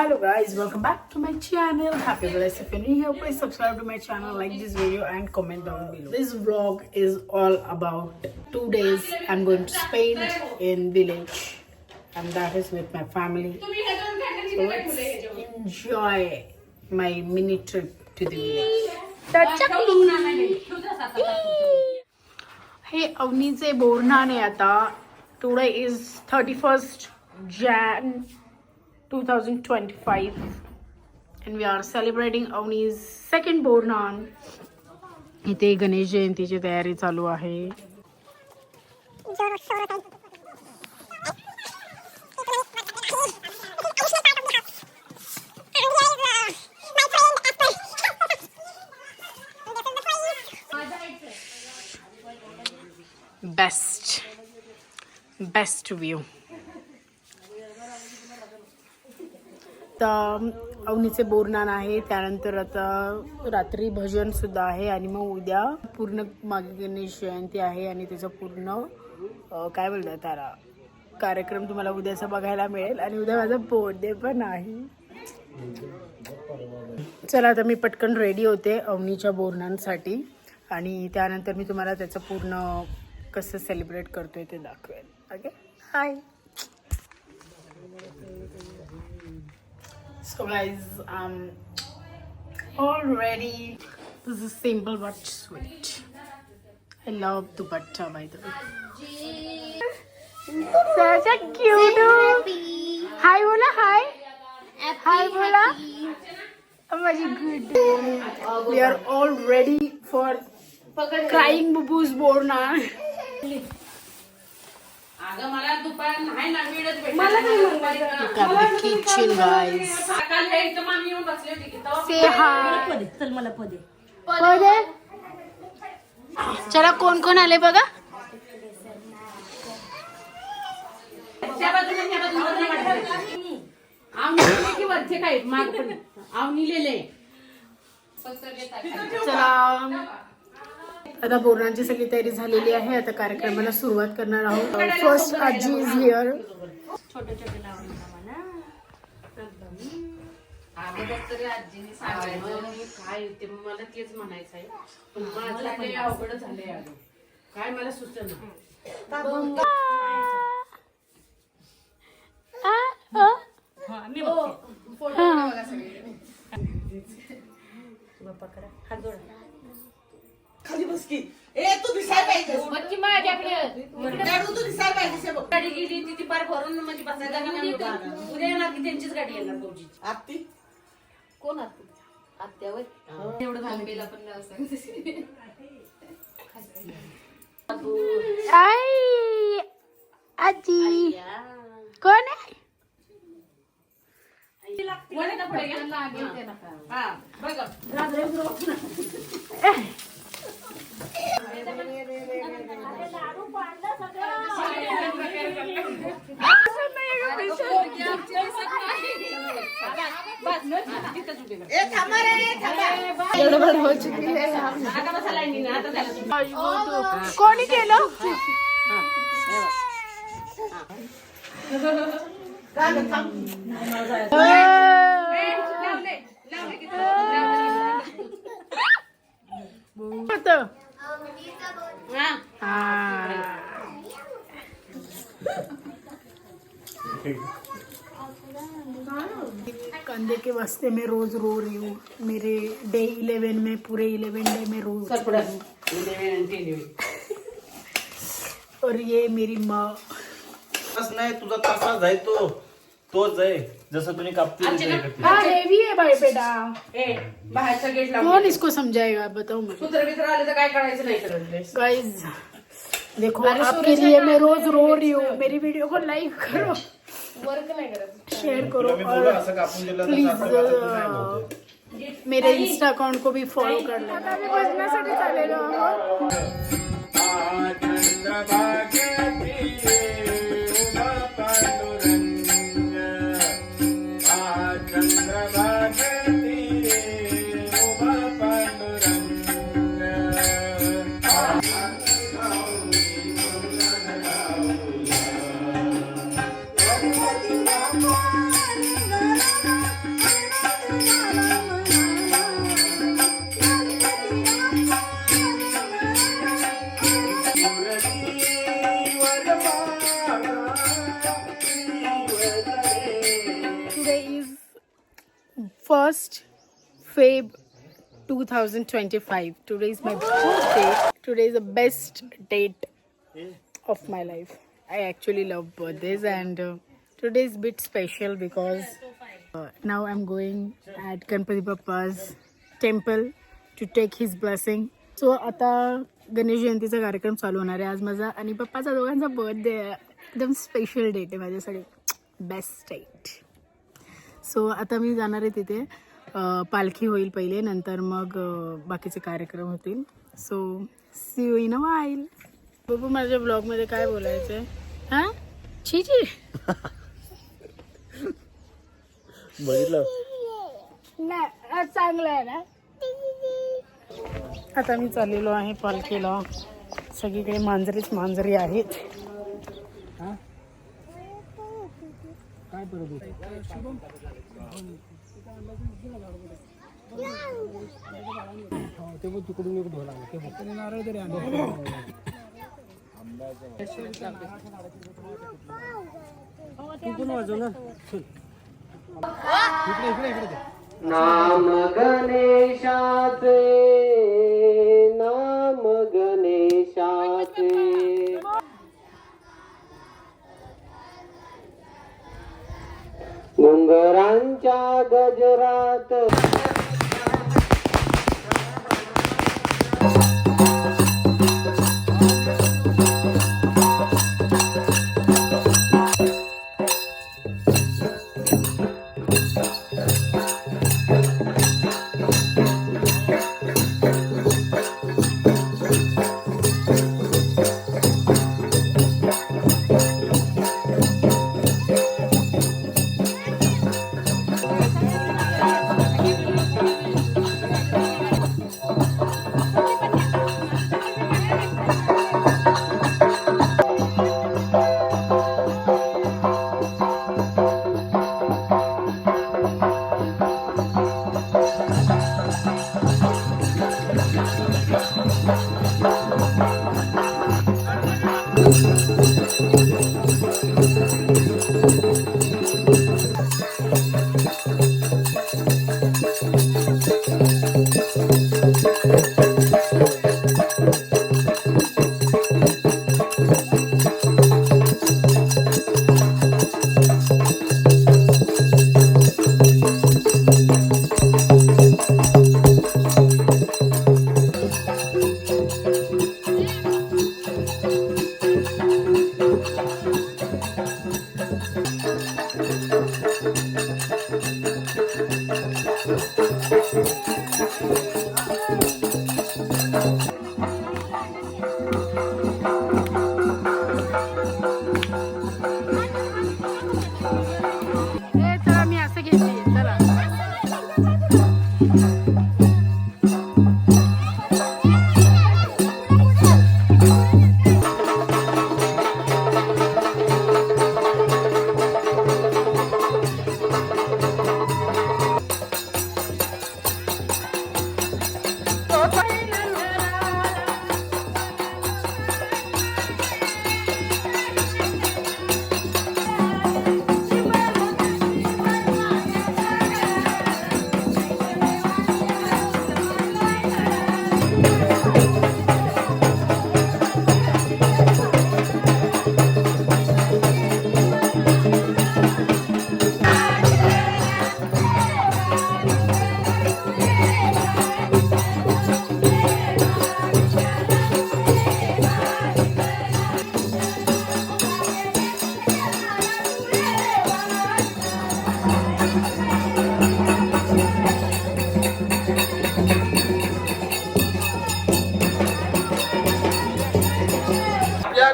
Hello guys, welcome back to my channel. Happy blessed if you're new here. Please subscribe to my channel, like this video and comment down below. This vlog is all about 2 days I'm going to spend in village, and that is with my family. So let's enjoy my mini trip to the village. हे अवनीचे बोरनाने आता. Today is 31st Jan 2025 and we are celebrating Avni's second Bornan. इथे गणेश जयंतीची तयारी चालू आहे. Best view. अवनीचे बोरनान आहे, त्यानंतर आता रात्री भजन सुद्धा आहे आणि मग उद्या पूर्ण मागे गणेश जयंती आहे आणि त्याचं पूर्ण काय बोलतात त्याला कार्यक्रम तुम्हाला उद्याचा बघायला मिळेल. आणि उद्या माझा बर्थडे पण आहे. चला आता मी पटकन रेडी होते अवनीच्या बोरनांसाठी आणि त्यानंतर मी तुम्हाला त्याचं पूर्ण कसं सेलिब्रेट करतोय ते दाखवेल. Okay, high. So guys, all ready. This is simple but sweet. I love dupatta by the way. Such a cute. Hi bola, hi. Hi bola. Oh my god. We are all ready for crying bubu's borna. मला दुपार नाही ना वेळच भेटला. Kitchen guys. काल हे एकदम आम्ही येऊन बसले होते की से हाय. चल मला पदे चला कोण कोण आले बघा. त्या बाजूने ह्या बाजूने आम्ही की वरचे काय माग पण आवनी लिहिले. चला आता बोरनांची सगळी तयारी झालेली आहे. आता कार्यक्रमाला सुरुवात करणार आहोत. फर्स्ट आजी इज हिअर. छोटे छोटे अगोदर तरी आजीने सांगायचं काय होते मला तेच म्हणायचं आहे, पण माझं काही अवघड झालंय. अगं काय मला सुचना. खाली बस की. ए तू दिसाय पाहिजे बच्ची माझ्याकडे गाडी तू दिसाय पाहिजे. गाडी गेली ती पार भरून म्हणजे बसायला उद्या येणार की त्यांचीच गाडी येणार भाऊजी. आत्ती कोण आत्ती? आत्यावर एवढं थांबेला पण आजी कोण आहे? कोणी केलं? कंधे के वास्ते मैं रोज रो रही हूँ. मेरे डे 11 में पूरे 11 डे में रोज और ये मेरी माँ. नाही तुझा तसाच आहे तोच आहे जसं तुम्ही कापते. हेवी है भाई बेटा. बाहेरचा गेट लावून कौन इसको समझाएगा बताओ मुझे. सूत्र बित्र आले तर काय करायचं नाही करत. गाइस देखो आपके लिए मैं रोज रो रही हूँ. मेरी वीडियो को लाइक करो, वर्क नाही करत, शेयर करो और प्लीज मेरे इंस्टा अकाउंट को भी फॉलो कर लेना. आम्ही बसण्यासाठी चाललेलो आहोत. 1st Feb 2025. Today is my birthday. Today is the best date of my life. I actually love birthdays, and today is a bit special because now I'm going at Ganpati Bappa's temple to take his blessing. So आता गणेश जयंतीचा कार्यक्रम चालू होणार आहे. आज माझा आणि पप्पाचा दोघांचा बर्थडे आहे. एकदम स्पेशल डेट आहे माझ्यासाठी, बेस्ट डेट. सो आता मी जाणार आहे तिथे. पालखी होईल पहिले, नंतर मग बाकीचे कार्यक्रम होतील. So see you in a while. बघू माझ्या ब्लॉगमध्ये काय बोलायचं आहे. हां छी छी बघितलं नाही चांगलं आहे ना. आता मी चाललेलो आहे पालखीला. सगळीकडे मांजरीच मांजरी आहेत. काय नाम गणेशाचे, नाम गणेशाचे. घुंगरांच्या गजरात चला मी असं घेतली. चला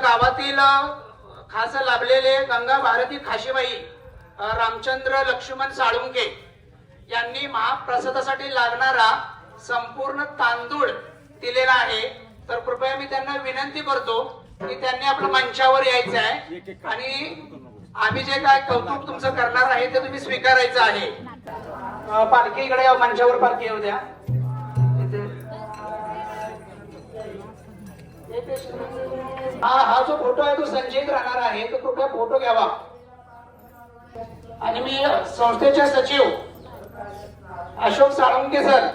गावातील खास लाभलेले गंगा भारती खाशीबाई रामचंद्र लक्ष्मण साळुंके यांनी महाप्रसादासाठी लागणारा संपूर्ण तांदूळ दिलेला आहे. तर कृपया मी त्यांना विनंती करतो की त्यांनी आपल्या मंचावर यायचं आहे आणि आम्ही जे काय कौतुक तुमचं करणार आहे ते तुम्ही स्वीकारायचं आहे. पालखी इकडे मंचावर पालखी येऊ द्या. हा जो फोटो आहे तो संचयित राहणार आहे, तो कृपया फोटो घ्यावा. आणि मी संस्थेचे सचिव अशोक साळुंके सर.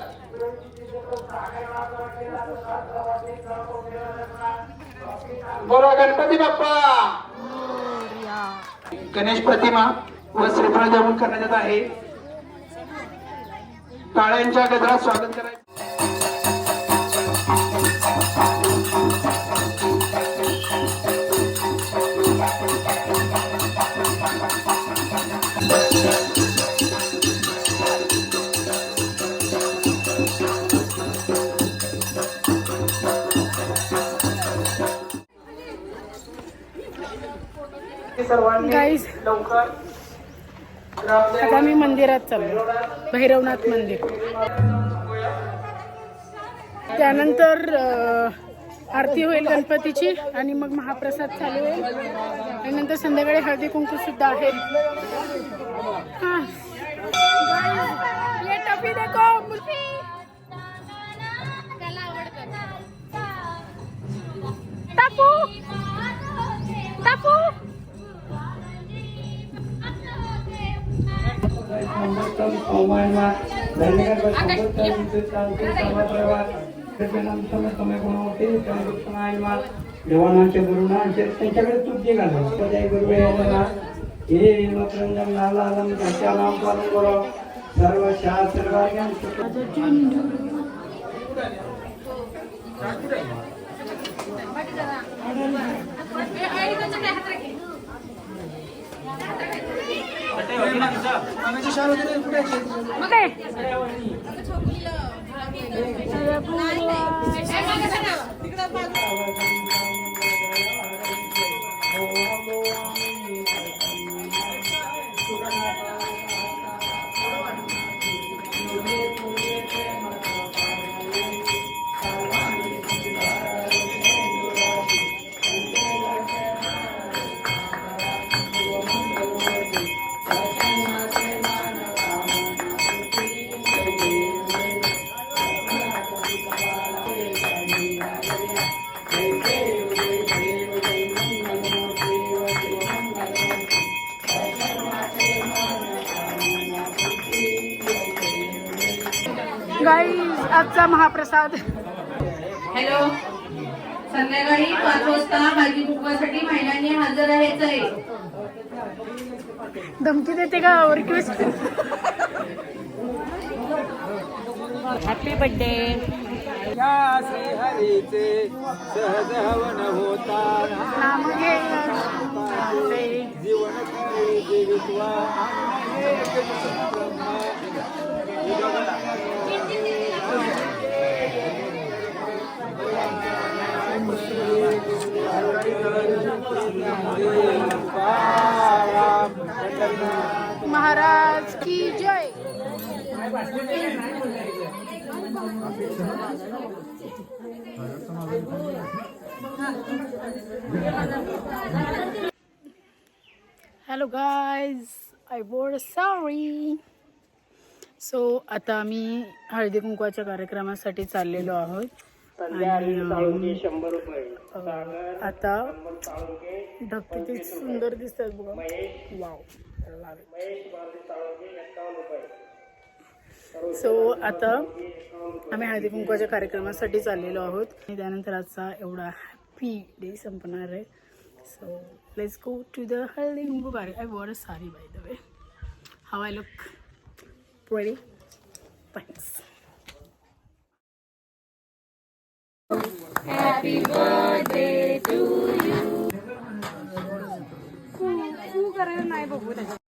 बोला गणपती बाप्पा. गणेश प्रतिमा व श्रीफळ देऊन करण्यात येत आहे. टाळ्यांच्या गजरात स्वागत करायचं. सर्वांनी गाईज लवकर आता मी मंदिरात चाललो, भैरवनाथ मंदिर. त्यानंतर आरती होईल गणपतीची आणि मग महाप्रसाद चालू होईल आणि नंतर संध्याकाळी हळदी कुंकू सुद्धा आहे. हा ये टफी देखो. टाकू टाकू. देवानांचे गुरुनांचे त्यांच्याकडे चूक जे घालतो सदाई गुरु यायला हे मकरंजन नाला आलम त्याच्या नाम पालन करो सर्व शास्त्र वाक्यां गाईज आजचा महाप्रसाद. हॅलो, संध्याकाळी 5 वाजता हळदी कुंकवासाठी महिलांनी हजर राहायचं आहे. धमकी देते का रिक्वेस्ट. Happy birthday. या श्री हरीचे सहज हवन होता नाम घे जीवन जीवित्वा महाराज की जय. Hello guys, I was sorry. So आता आम्ही हळदी कुंकवाच्या कार्यक्रमासाठी चाललेलो आहोत. आता ढग किती सुंदर दिसतात बघा. वाव. सो आता आम्ही हळदी कुंकवाच्या कार्यक्रमासाठी चाललेलो आहोत आणि त्यानंतर आजचा एवढा हॅपी डे संपणार आहे. So let's go to the Haldi Kunku कार्यक्रम. I wore a sari by the way. How I look pretty. Thanks. Happy birthday to you. तू करायला नाही बघू त्याच्यात.